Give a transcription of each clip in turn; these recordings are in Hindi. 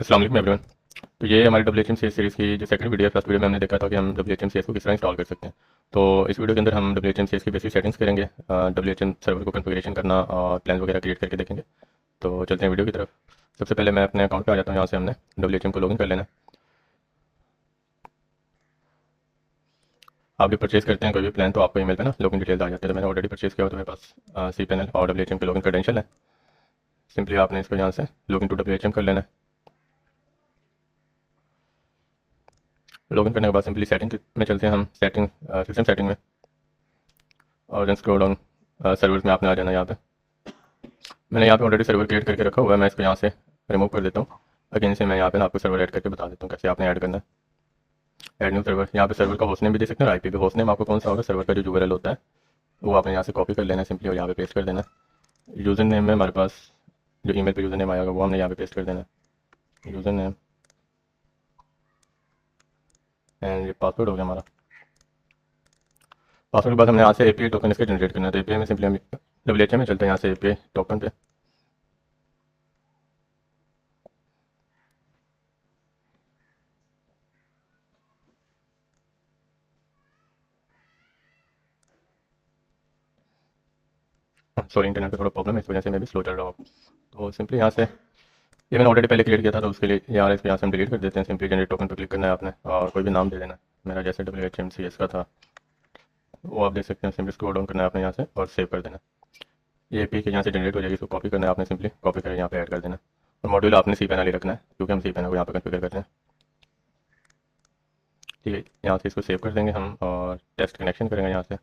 अस्सलाम वालेकुम एवरीवन। तो ये हमारी WHM सीरीज़ की जो सेकंड वीडियो है, फर्स्ट वीडियो में हमने देखा था कि हम WHM को किस तरह इंस्टॉल कर सकते हैं। तो इस वीडियो के अंदर हम WHM की बेसिक सेटिंग्स करेंगे, WHM सर्वर को कॉन्फ़िगरेशन करना और प्लान वगैरह क्रिएट करके देखेंगे। तो चलते हैं वीडियो की तरफ। सबसे पहले मैं अपने अकाउंट पे आ जाता हूँ। यहाँ से हमने WHM को लॉगिन कर लेना है। आप भी परचेज करते हैं कोई भी प्लान तो आपको ईमेल पे ना लॉगिन डिटेल्स आ जाते हैं। तो मैंने ऑलरेडी परचेज किया हुआ, तो मेरे पास cPanel और WHM के लॉगिन क्रेडेंशियल है। सिंपली आपने इसको यहाँ से लॉगिन टू WHM कर लेना है। लॉगिन करने के बाद सिंपली सेटिंग में चलते हैं हम, सिस्टम सेटिंग में, और देन स्क्रॉल डाउन सर्वर्स में आपने आ जाना है। यहाँ पे मैंने यहाँ पे ऑलरेडी सर्वर क्रिएट करके रखा हुआ है। मैं इसको यहाँ से रिमूव कर देता हूँ। अगेन से मैं यहाँ पे आपको सर्वर ऐड करके बता देता हूँ कैसे आपने ऐड करना है। ऐड न्यू सर्वर, यहाँ पे सर्वर का होस्ट नेम भी दे सकते हैं और आईपी भी। होस्ट नेम आपको कौन सा होगा, सर्वर का जो यूआरएल होता है वो आपने यहाँ से कॉपी कर लेना है सिंपली, और यहाँ पे पेस्ट कर देना है। यूज़र नेम में हमारे पास जो ईमेल पे यूज़र नेम आएगा वो हमने यहाँ पे पेस्ट कर देना है, यूज़र नेम। एंड ये पासवर्ड हो गया हमारा। पासवर्ड के बाद हमने यहाँ से एपीआई टोकन इसके जनरेट करना है। तो एपीआई में सिंपली हम WHM में चलते हैं, यहाँ से एपीआई टोकन पे। सॉरी, इंटरनेट पे थोड़ा प्रॉब्लम है, इस वजह से मैं भी स्लो चल रहा हूँ। तो सिंपली यहाँ से, ये मैंने ऑलरेडी पहले क्रिएट किया था तो उसके लिए यार इसको यहाँ से हम डिलीट कर देते हैं। सिंपली जनरेट टोकन पर क्लिक करना है आपने और कोई भी नाम दे देना है। मेरा जैसे WHMCS का था वो आप देख सकते हैं। सिंपली स्क्रॉल डाउन करना है आपने यहाँ से और सेव कर देना। ये एपी के यहाँ से जनरेट हो जाएगी, इसको कॉपी करना है आपने, सिंपली कॉपी करके यहाँ पे ऐड कर देना। और मॉड्यूल आपने cPanel ही रखना है क्योंकि हम cPanel को यहाँ पे कॉन्फ़िगर करते हैं। ठीक है, यहाँ से इसको सेव कर देंगे हम और टेस्ट कनेक्शन करेंगे। यहाँ से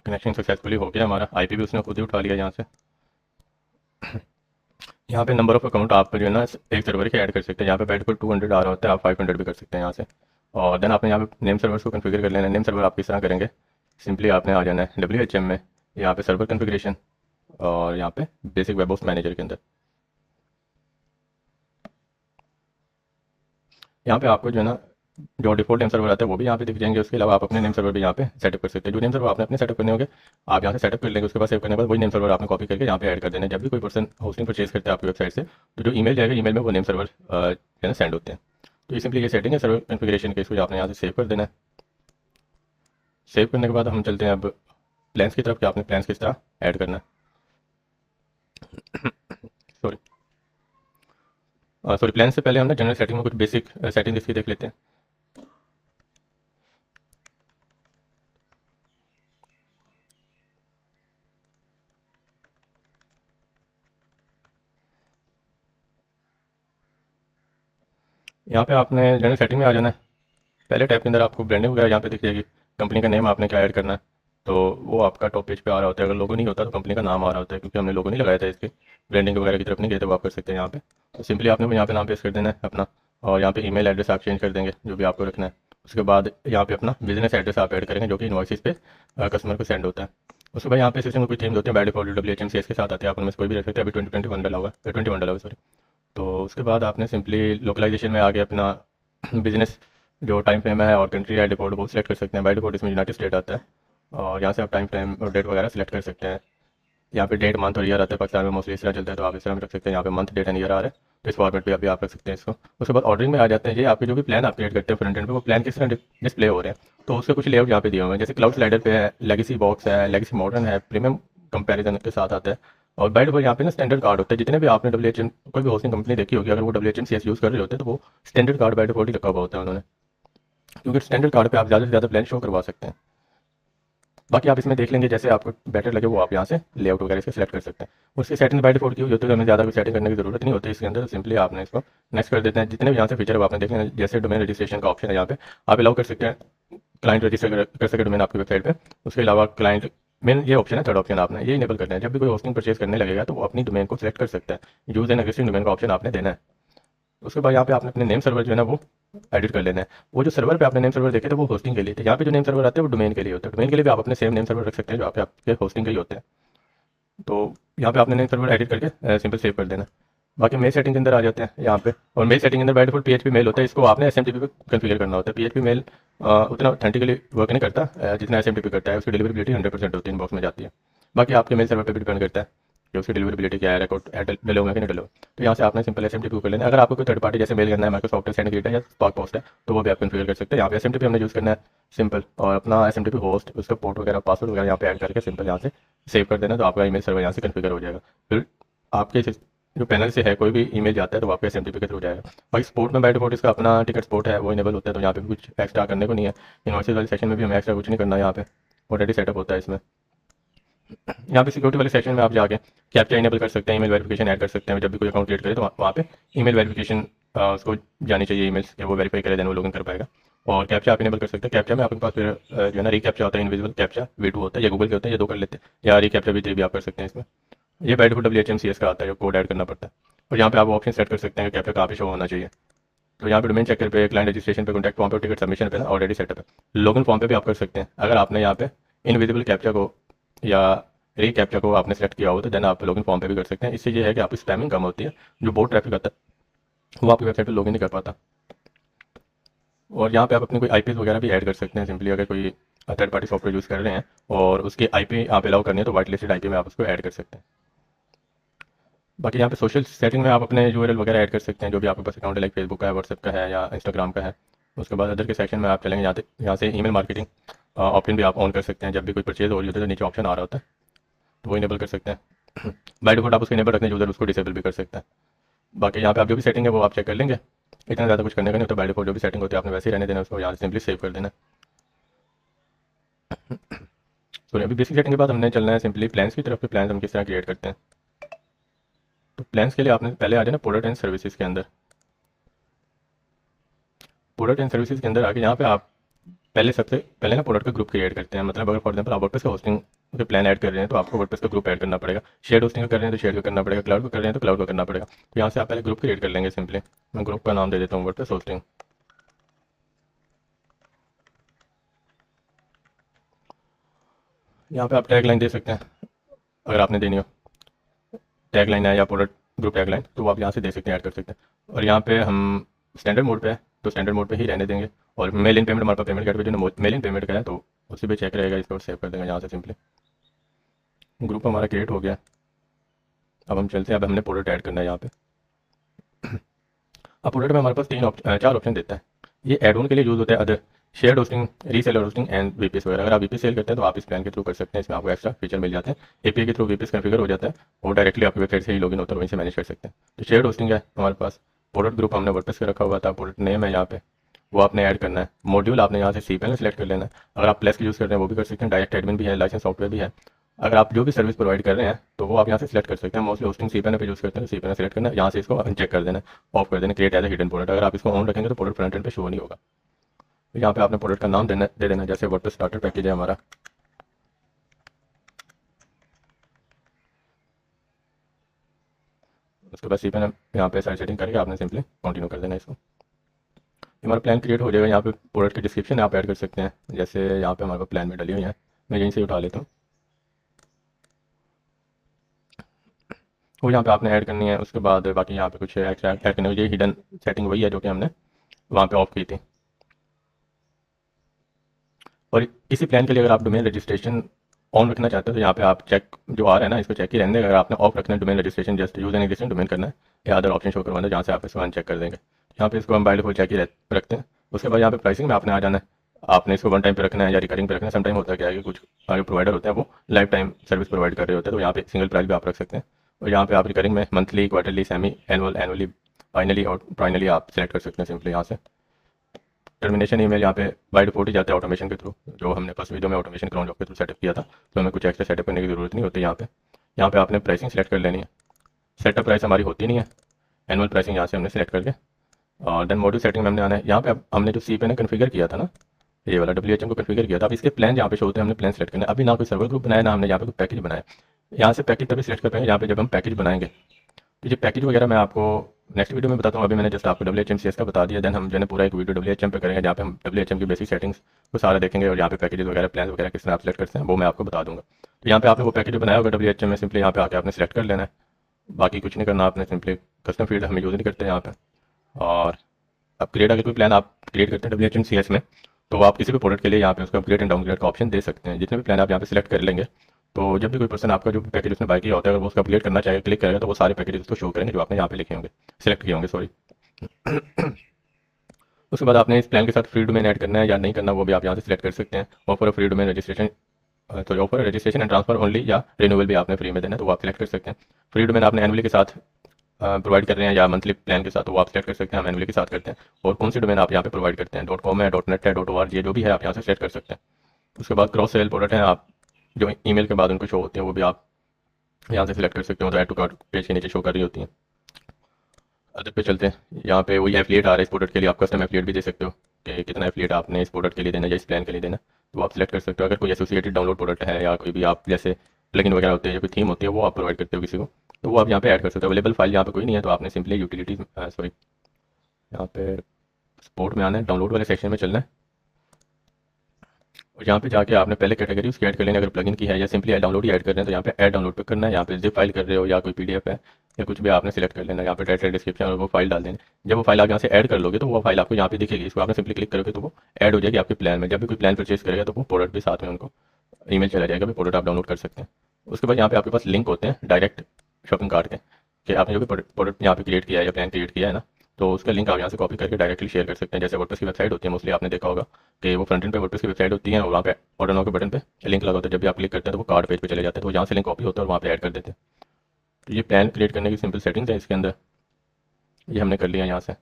कनेक्शन सक्सेसफुली हो गया हमारा। आईपी भी उसने खुद ही उठा लिया। यहाँ से यहाँ पे नंबर ऑफ अकाउंट आप जो है ना एक सर्वर के ऐड कर सकते हैं। यहाँ पे बाय डिफ़ॉल्ट 200 आ रहा होता है, आप 500 भी कर सकते हैं यहाँ से। और देन आपने यहाँ पे नेम सर्वर्स को कॉन्फ़िगर कर लेना है। नेम सर्वर आप किस तरह करेंगे, सिंपली आपने आ जाना है WHM में, यहाँ पे सर्वर कॉन्फ़िगरेशन और यहाँ पे बेसिक वेब होस्ट मैनेजर के अंदर। यहाँ पे आपको जो है ना जो डिफॉल्ट नेम सर्वर आता है वो भी यहाँ पे दिख जाएंगे। उसके अलावा आप अपने नेम सर्वर भी यहाँ पे सेटअप कर सकते हैं। जो नेम सर्वर आपने अपने सेटअप करने होंगे आप यहाँ से सेटअप कर लेंगे। उसके बाद सेव करने के बाद वही नेम सर्वर आपने कॉपी करके यहाँ पे ऐड कर देना है। जब भी कोई पर्सन होस्टिंग परचेज करता है आपकी वेबसाइट से तो जो ईमेल जाएगा, ईमेल में वो नेम सर्वर जो है ना सेंड होते हैं। तो ये सिंपली ये सेटिंग है सर्वर कॉन्फ़िगरेशन के, इसको आपने यहाँ से सेव कर देना है। सेव करने के बाद हम चलते हैं अब प्लान्स की तरफ कि आपने प्लान्स किस तरह ऐड करना है। सॉरी प्लान से पहले हम ना जनरल सेटिंग में कुछ बेसिक सेटिंग इसकी देख लेते हैं। यहाँ पे आपने जनरल सेटिंग में आ जाना है। पहले टैब के अंदर आपको ब्रांडिंग वगैरह यहाँ पे दिख जाएगी। कंपनी का नेम आपने क्या ऐड करना है तो वो आपका टॉप पेज पे आ रहा होता है। अगर लोगो नहीं होता तो कंपनी का नाम आ रहा होता है, क्योंकि हमने लोगो नहीं लगाया था इसके, ब्रांडिंग वगैरह की तरफ नहीं गए थे, वो आप कर सकते हैं यहाँ पे। तो सिंपली आपने वो यहाँ पे नाम पेश कर देना है अपना, और यहाँ पे ईमेल एड्रेस आप चेंज कर देंगे जो भी आपको रखना है। उसके बाद यहाँ पे अपना बिजनेस एड्रेस आप ऐड करेंगे जो कि इनवॉइसेस पे कस्टमर को सेंड होता है। उसके बाद यहाँ पे सिस्टम में कोई थीम्स होते हैं बाय डिफॉल्ट WHMCS के साथ आते हैं, आप उनमें से कोई भी रख सकते हैं। अभी 2021 डला हुआ है, 21 डला हुआ है सॉरी। तो उसके बाद आपने सिंपली लोकलाइजेशन में आगे अपना बिजनेस जो टाइम फ्रेम है और कंट्री है डिफॉल्ट वो सिलेक्ट कर सकते हैं। बाय डिफॉल्ट इसमें यूनाइटेड स्टेट आता है और यहाँ से आप टाइम फ्रेम और डेट वगैरह सेलेक्ट कर सकते हैं। यहाँ पे डेट मंथ और ईयर आता है, पाकिस्तान में मोस्टली इस तरह चलता है तो आप इस तरह में रख सकते हैं। यहाँ पे मंथ डेट एंड ईयर आ रहा है तो इस फॉर्मेट पे अभी आप रख सकते हैं इसको। उसके बाद ऑर्डरिंग में आ जाते हैं। ये आपके जो भी प्लान आप क्रिएट करते हैं फ्रंट एंड पे, वो प्लान किस तरह डिस्प्ले हो रहे हैं तो उसके कुछ लेआउट यहाँ पे दिए हुए हैं। जैसे क्लाउड स्लाइडर पे है, लेगेसी बॉक्स है, लेगेसी मॉडर्न है, प्रीमियम कंपैरिजन के साथ आता है। और बाय डिफॉल्ट यहाँ पे ना स्टैंडर्ड कार्ड होता है। जितने भी आपने WHM कोई भी होस्टिंग कंपनी देखी होगी, अगर वो WHMCS यूज़ कर रहे होते हैं तो वो स्टैंडर्ड कार्ड बाय डिफॉल्ट ही रखा हुआ होता है उन्होंने, क्योंकि स्टैंडर्ड कार्ड पे आप ज़्यादा से ज़्यादा प्लान शो करवा सकते हैं। बाकी आप इसमें देख लेंगे जैसे आपको बेटर लगे वो आप यहाँ से लेआउट वगैरह इसके सेलेक्ट कर सकते हैं। उसकी सेटिंग बाय डिफॉल्ट की हुई होती है तो हमें ज़्यादा कोई सेटिंग करने की जरूरत नहीं होती इसके अंदर। सिंपली आपने इसको नेक्स्ट कर देते हैं। जितने भी यहाँ से फीचर है आपने देख लेंगे, जैसे डोमेन रजिस्ट्रेशन का ऑप्शन है यहाँ पे आप अलाउ कर सकते हैं क्लाइंट रजिस्टर कर सके डोमेन आपकी वेबसाइट पे। उसके अलावा क्लाइंट मेन ये ऑप्शन है, थर्ड ऑप्शन आपने ये इनेबल करना है। जब भी कोई होस्टिंग परचेज करने लगेगा तो वो अपनी डोमेन को सिलेक्ट कर सकता है। यूज एंड एग्जिस्टिंग डोमेन का ऑप्शन आपने देना है। उसके बाद यहाँ पे आपने अपने नेम सर्वर जो है ना वो एडिट कर लेना है। वो जो सर्वर पे आपने नेम सर्वर देखे थे वो होस्टिंग के लिए थे। यहाँ पे जो नेम सर्वर आते हैं वो डोमेन के लिए होते हैं। डोमेन के लिए भी आप अपने सेम नेम सर्वर रख सकते हैं जो आपके होस्टिंग के ही होते हैं। तो यहाँ पे आपने नेम सर्वर एडिट करके सिंपल सेव कर देना। बाकी मेल सेटिंग के अंदर आ जाते हैं यहाँ पे, और मेल सेटिंग के अंदर बाय डिफॉल्ट PHP मेल होता है। इसको आपने SMTP पे कॉन्फ़िगर करना होता है। PHP मेल उतना ऑथेंटिकली वर्क नहीं करता जितना SMTP करता है। उसकी डिलीवरेबिलिटी 100% होती है, इनबॉक्स में जाती है। बाकी आपके मेल सर्वर पे भी डिपेंड करता है। कि उसकी डिलीवरेबिलिटी क्या है, रिकॉर्ड डिले होगा कि नहीं डिले होगा। तो यहाँ से आपने सिंपल SMTP कर लेना है। अगर आपको कोई थर्ड पार्टी जैसे मेल करना है, माइक्रोसॉफ्ट सेंड है या स्पार्क पोस्ट है, तो वो भी आप कन्फिगर कर सकते हैं। यहाँ पे SMTP हमने यूज़ करना है सिंपल, और अपना SMTP होस्ट, उसका पोर्ट वगैरह पासवर्ड वगैरह यहाँ पे ऐड करके सिंपल यहाँ से सेव कर देना, तो आपका ईमेल सर्वर यहाँ से कन्फिगर हो जाएगा। फिर आपके जो पैनल से है कोई भी ईमेल जाता है तो आपका SMTP के थ्रू जाएगा। बाकी स्पोर्ट में बाय डिफॉल्ट इसका अपना टिकट स्पोर्ट है वो इनेबल होता है, तो यहाँ पे कुछ एक्स्ट्रा करने को नहीं है। इन्वर्सेस वाले सेक्शन में भी हमें एक्स्ट्रा कुछ नहीं करना है, यहाँ पे ऑलरेडी सेटअप होता है इसमें। यहाँ पे सिक्योरिटी वाले सेक्शन में आप जाके कैप्चा इनेबल कर सकते हैं, ईमेल वेरिफिकेशन ऐड कर सकते हैं। जब भी कोई अकाउंट क्रिएट करे तो वहाँ पे ईमेल वेरिफिकेशन उसको जानी चाहिए, ईमेल्स कि वो वेरीफाई करे, देन वो लॉगिन कर पाएगा। और कैप्चा आप इनेबल कर सकते हैं। कैप्चा में आपके पास फिर जो है ना रीकैप्चा होता है, इनविजिबल कैप्चा V2 होता है, या गूगल के होते हैं, या दो कर लेते हैं, या रीकैप्चा V3 भी आप कर सकते हैं इसमें। ये बाय डिफॉल्ट WHMCS का आता है, जो कोड ऐड करना पड़ता है। और यहाँ पे आप ऑप्शन सेट कर सकते हैं कि कैप्चा कहाँ पे शो होना चाहिए। तो यहाँ पे डोमेन चेकर पे, क्लाइंट रजिस्ट्रेशन पे, कॉन्टैक्ट फॉर्म पे, टिकट सबमिशन पे ना ऑलरेडी सेटअप है। लॉगिन फॉर्म पे भी आप कर सकते हैं। अगर आपने यहाँ पे इनविजिबल कैप्चा को या री कैप्चा को आपने सेलेक्ट किया हो तो देन आप लॉगिन फॉर्म पे भी कर सकते हैं। इससे ये है कि आपकी स्पैमिंग कम होती है, जो बहुत ट्रैफिक आता है वो आपकी वेबसाइट पे लॉगिन नहीं कर पाता। और यहाँ पे आप अपनी कोई IPs वगैरह भी ऐड कर सकते हैं सिंपली। अगर कोई थर्ड पार्टी सॉफ्टवेयर यूज़ कर रहे हैं और उसकी IP आप अलाउ करनी है तो वाइट लिस्टेड IP में आप उसको ऐड कर सकते हैं। बाकी यहाँ पे सोशल सेटिंग में आप अपने URL वगैरह ऐड कर सकते हैं, जो भी आपके पास अकाउंट है, लाइक फेसबुक का है, व्हाट्सएप का है, या इंस्टाग्राम का है। उसके बाद अदर के सेक्शन में आप चलेंगे, यहाँ से ईमेल मार्केटिंग ऑप्शन भी आप ऑन कर सकते हैं। जब भी कोई परचेज हो रही होती है तो नीचे ऑप्शन आ रहा होता है, तो वो इनेबल कर सकते हैं। बाय डिफॉल्ट आप उसको इनेबल रखने यूज़र उसको डिसेबल भी कर सकते हैं। बाकी यहाँ पे आप जो भी सेटिंग है वो आप चेक कर लेंगे, इतना ज़्यादा कुछ करने का नहीं होता। बाय डिफॉल्ट जो भी सेटिंग होती है आपने वैसे ही रहने देना, उसको यहाँ से सिंपली सेव कर देना। तो अभी बेसिक सेटिंग के बाद हमने चलना है सिंपली प्लान्स की तरफ। प्लान्स हम किस तरह क्रिएट करते हैं। तो प्लान्स के लिए आपने पहले आ जाना प्रोडक्ट एंड सर्विसेज के अंदर। प्रोडक्ट एंड सर्विसेज के अंदर आके यहाँ पे आप सबसे पहले ना प्रोडक्ट का ग्रुप क्रिएट करते हैं। मतलब अगर फॉर एग्जांपल आप वर्डप्रेस का होस्टिंग के प्लान ऐड कर रहे हैं तो आपको वर्डप्रेस का ग्रुप ऐड करना पड़ेगा। शेयर होस्टिंग का कर रहे हैं तो शेयर का करना पड़ेगा, क्लाउड का कर रहे हैं तो क्लाउड का करना पड़ेगा। तो यहाँ से आप पहले ग्रुप क्रिएट कर लेंगे सिंपली। मैं ग्रुप का नाम दे देता हूँ वर्डप्रेस होस्टिंग। यहाँ पे आप टैग लाइन दे सकते हैं अगर आपने देनी हो, टैग लाइन है या प्रोडक्ट ग्रुप टैग लाइन, तो वो आप यहाँ से दे सकते हैं, ऐड कर सकते हैं। और यहाँ पे हम स्टैंडर्ड मोड पे है तो स्टैंडर्ड मोड पे ही रहने देंगे। और मेल इन पेमेंट हमारे पास पेमेंट गेटवे जो मेल इन पेमेंट का है तो उसी पे चेक रहेगा, इसको सेव कर देंगे यहाँ से सिंपली। ग्रुप हमारा क्रिएट हो गया। अब हम चलते हैं, अब हमने प्रोडक्ट ऐड करना है यहाँ पे। अब प्रोडक्ट में हमारे पास 4 ऑप्शन देता है। ये एड ऑन के लिए यूज़ होता है, other, share hosting, reseller hosting and VPS वगैरह। अगर आप VPS सेल करते हैं तो आप इस प्लान के थ्रू कर सकते हैं, इसमें आपको एक्स्ट्रा फीचर मिल जाते हैं। API के थ्रू VPS कन्फिगर हो जाता है और डायरेक्टली आपकी वेबसाइट से ही लॉगिन होता है, वहीं से मैनेज कर सकते हैं। तो शेयर होस्टिंग है हमारे पास। प्रोडक्ट ग्रुप हमने वर्डप्रेस का रखा हुआ था, प्रोडक्ट नेम है यहाँ पे, वो आपने ऐड करना है। मॉड्यूल आपने यहाँ से cPanel सेलेक्ट कर लेना है। अगर आप प्लस यूज़ कर रहे हैं वो भी कर सकते हैं, डायरेक्ट एडमिन भी है, लाइसेंस सॉफ्टवेयर भी है। अगर आप जो भी सर्विस प्रोवाइड कर रहे हैं तो वो आप यहाँ से सिलेक्ट कर सकते हैं। मोस्टली होस्टिंग cPanel पे यूज़ करते हैं तो cPanel सेलेक्ट करना है, यहाँ से इसको अनचेक कर देना, ऑफ कर देना, create as a hidden product. अगर आप इसको ऑन रखेंगे तो प्रोडक्ट फ्रंट एंड पे शो नहीं होगा। तो यहाँ पे आपने प्रोडक्ट का नाम दे देना, जैसे वर्डप्रेस स्टार्टर पैकेज है हमारा। उसके बाद cPanel यहाँ पे सारी सेटिंग करके आपने सिंपली कंटिन्यू कर देना इसको। हमारा प्लान क्रिएट हो जाएगा। यहाँ पे प्रोडक्ट की डिस्क्रिप्शन आप ऐड कर सकते हैं, जैसे यहाँ पे हमारे पास प्लान में डली हुई है, मैं यहीं से उठा लेता हूँ। वो यहाँ पे आपने ऐड करनी है। उसके बाद बाकी यहाँ पे कुछ एक्स्ट्रा ऐड करनी है। ये हिडन सेटिंग वही है जो कि हमने वहाँ पे ऑफ की थी। और इसी प्लान के लिए अगर आप डोमेन रजिस्ट्रेशन ऑन रखना चाहते हो तो यहाँ पे आप चेक जो आ रहा है ना, इसको चेक ही रहने देंगे। अगर आपने ऑफ रखना है domain registration, just use an existing domain करना है या अदर ऑप्शन शो करवाना है, जहाँ से आप इसको अनचेक कर देंगे। यहाँ पे इसको हम बाय डिफॉल्ट चेक ही रखते हैं। उसके बाद यहाँ पे प्राइसिंग में आपने आ जाना है। आपने इसको वन टाइम पे रखना है या रिकरिंग पे रखना है। सम टाइम होता है क्या है कि कुछ जो प्रोवाइडर होते हैं वो लाइफ टाइम सर्विस प्रोवाइड कर रहे होते हैं, तो यहाँ पे सिंगल प्राइस भी आप रख सकते हैं। और यहाँ पे आप रिकरिंग में monthly, quarterly, semi annually, finally और प्राइनली आप सेलेक्ट कर सकते हैं सिंपली यहाँ से। टर्मिनेशन ईमेल यहाँ पे बाय डिफॉल्ट ही जाता है ऑटोमेशन के थ्रू, जो हमने फर्स्ट वीडियो में ऑटोमेशन क्राउन जॉब के थ्रू सेटअप किया था, तो हमें कुछ एक्स्ट्रा सेटअप करने की जरूरत नहीं होती। यहाँ पे आपने प्राइसिंग सेलेक्ट कर लेनी है। सेटअप प्राइस हमारी होती नहीं है, एनुअल प्राइसिंग यहाँ से हमने सेलेक्ट करके, और देन मॉड्यूल सेटिंग में हमने आना है। यहाँ पे अब हमने जो cPanel कन्फिगर किया था ना, ये वाला WHM को कन्फिगर किया था, अब इसके प्लान यहाँ पे शो होते हैं, हमने प्लान सेलेक्ट करना है। अभी ना कोई सर्वर ग्रुप बनाया, ना हमने यहाँ पे कोई पैकेज बनाया। यहाँ से पैकेज तभी सेलेक्ट कर पाएंगे यहाँ पे जब हम पैकेज बनाएंगे। तो ये पैकेज वगैरह मैं आपको नेक्स्ट वीडियो में बताता हूँ। अभी मैंने जस्ट आपको WHMCS का बता दिया, देन हम जो है पूरा एक वीडियो WHM पे करेंगे, जहाँ पे हम WHM की बेसिक सेटिंग्स को सारा देखेंगे, और यहाँ पे पैकेजेस वगैरह, प्लान वगैरह किस तरह आप सेलेक्ट करते हैं वो मैं आपको बता दूंगा। तो यहाँ पे आपने वो पैकेज बनाया होगा WHM में, सिंपली यहाँ पे आके आपने सेलेक्ट कर लेना है। बाकी कुछ नहीं करना आपने, सिंपली कस्टम फील्ड हम यूज़ नहीं करते यहाँ पे। और अपग्रेड अगर कोई प्लान आप क्रिएट करते हैं WHMCS में, तो आप किसी भी प्रोडक्ट के लिए यहाँ पे उसका अपग्रेड एंड डाउनग्रेड का ऑप्शन दे सकते हैं। जितने भी प्लान आप यहाँ पे सिलेक्ट कर लेंगे तो जब भी कोई पर्सन आपका जो पैकेज उसने बाय किया होता है अगर वो उसका अपग्रेड करना चाहे क्लिक करेगा तो वो सारे पैकेजेस उसको शो करेंगे जो आपने यहाँ पे लिखे होंगे, सिलेक्ट किए होंगे, सॉरी। उसके बाद आपने इस प्लान के साथ फ्री डोमेन ऐड करना है या नहीं करना वो भी आप यहाँ से सिलेक्ट कर सकते हैं। ऑफर फ्री डोमेन रजिस्ट्रेशन, तो offer registration and transfer only या रिन्यूअल भी आपने फ्री में देना है तो वो आप सिलेक्ट कर सकते हैं। फ्री डोमेन आपने एनुअली के साथ प्रोवाइड कर रहे हैं या मंथली प्लान के साथ तो वो आप सेलेक्ट कर सकते हैं, हम एनुअली के साथ करते हैं। और कौन सी डोमेन आप यहाँ पे प्रोवाइड करते हैं, .com है, .net है, .org जो भी है आप यहाँ से सेलेक्ट कर सकते हैं। उसके बाद क्रॉस सेल प्रोडक्ट हैं, आप जो ईमेल के बाद उनको शो होते हैं वो भी आप यहाँ से सिलेक्ट कर सकते हो, तो ऐड टू कार्ट पेज के नीचे शो कर रही होती हैं। अदर पे चलते हैं, यहाँ पे वही एफिलिएट आ रहा है इस प्रोडक्ट के लिए, आप कस्टम एफिलिएट भी दे सकते हो कि कितना एफिलिएट आपने इस प्रोडक्ट के लिए देना या इस प्लान के लिए देना, तो आप सिलेक्ट कर सकते हो। अगर कोई एसोसिएटेड डाउनलोड प्रोडक्ट है या कोई भी आप जैसे प्लगइन वगैरह होते हैं या कोई थीम होती है वो आप प्रोवाइड करते हो किसी को तो वो आप यहाँ पे ऐड कर सकते हो। अवेलेबल फाइल यहाँ पे कोई नहीं है तो आपने सिंपली यूटिलिटीज सॉरी यहाँ पे सपोर्ट में आना है, डाउनलोड वाले सेक्शन में चलना है और यहाँ पे जाके आपने पहले कैटेगरी उसकी ऐड कर लेनी। अगर प्लगइन की है या सिंपली डाउनलोड ही ऐड कर रहे हैं तो यहाँ पे ऐड डाउनलोड पे करना है। यहाँ पे जिप फाइल कर रहे हो या कोई पीडीएफ है या कुछ भी आपने सिलेक्ट कर लेना है। यहाँ पे टाइटल डिस्क्रिप्शन और वो फाइल डाल देना। जब वो फाइल आप यहाँ से ऐड कर लोगे तो वो फाइल आपको यहाँ पे दिखेगी, इसको आपने सिंपली क्लिक करोगे तो वो ऐड हो जाएगी आपके प्लान में। जब भी कोई प्लान परचेज करेगा तो वो प्रोडक्ट भी साथ में उनको ईमेल चला जाएगा, भी प्रोडक्ट आप डाउनलोड कर सकते हैं। उसके बाद यहाँ पे आपके पास लिंक होते हैं डायरेक्ट शॉपिंग कार्ट के कि आपने जो भी प्रोडक्ट यहाँ पे क्रिएट किया है या प्लान क्रिएट किया है ना तो उसका लिंक आप यहाँ से कॉपी करके डायरेक्टली शेयर कर सकते हैं। जैसे वर्डप्रेस की वेबसाइट होती है, मोस्टली आपने देखा होगा कि वो फ्रंट एंड पे वर्डप्रेस की वेबसाइट होती है और वहाँ पे ऑर्डर नाउ के बटन पे लिंक लगा होता है। जब भी आप क्लिक करते हैं तो वो कार्ड पेज पे चले जाते हैं, तो यहाँ से लिंक कॉपी होता है और वहाँ पे ऐड कर देते हैं। तो ये प्लान क्रिएट करने की सिंपल सेटिंग्स है इसके अंदर, ये हमने कर लिया यहाँ से।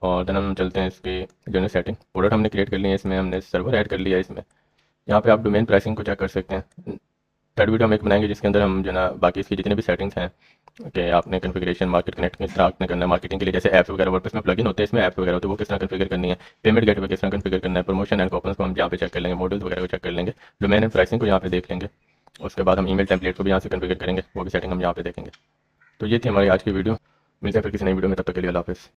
और देन हम चलते हैं इसकी जनरल सेटिंग। प्रोडक्ट हमने क्रिएट कर लिया है, इसमें हमने सर्वर ऐड कर लिया है। इसमें यहाँ पे आप डोमेन प्राइसिंग को चेक कर सकते हैं। थर्ड वीडियो हम एक बनाएंगे जिसके अंदर हम जो ना बाकी इसकी जितने भी सेटिंग्स हैं कि आपने कॉन्फ़िगरेशन मार्केट कनेक्ट किस तरह आपने करना है मार्केटिंग के लिए, जैसे ऐप्स वगैरह वर्डप्रेस में प्लगइन होते हैं, इसमें ऐप्स वगैरह होते हैं वो किस तरह कॉन्फ़िगर करनी है, पेमेंट गेटवे किस तरह कॉन्फ़िगर करना है, प्रमोशन एंड कूपन्स को हम यहाँ पे चेक कर लेंगे, मॉडल्स वगैरह को चेक कर लेंगे, डोमेन एंड प्राइसिंग को यहाँ पे देख लेंगे। उसके बाद हम ईमेल टेम्पलेट को भी यहाँ से कॉन्फ़िगर करेंगे, वो भी सेटिंग हम यहाँ पे देखेंगे। तो ये थी हमारी आज की वीडियो, मिलते हैं फिर किसी नई वीडियो में, तब तक के लिए अल्लाह हाफ़िज़।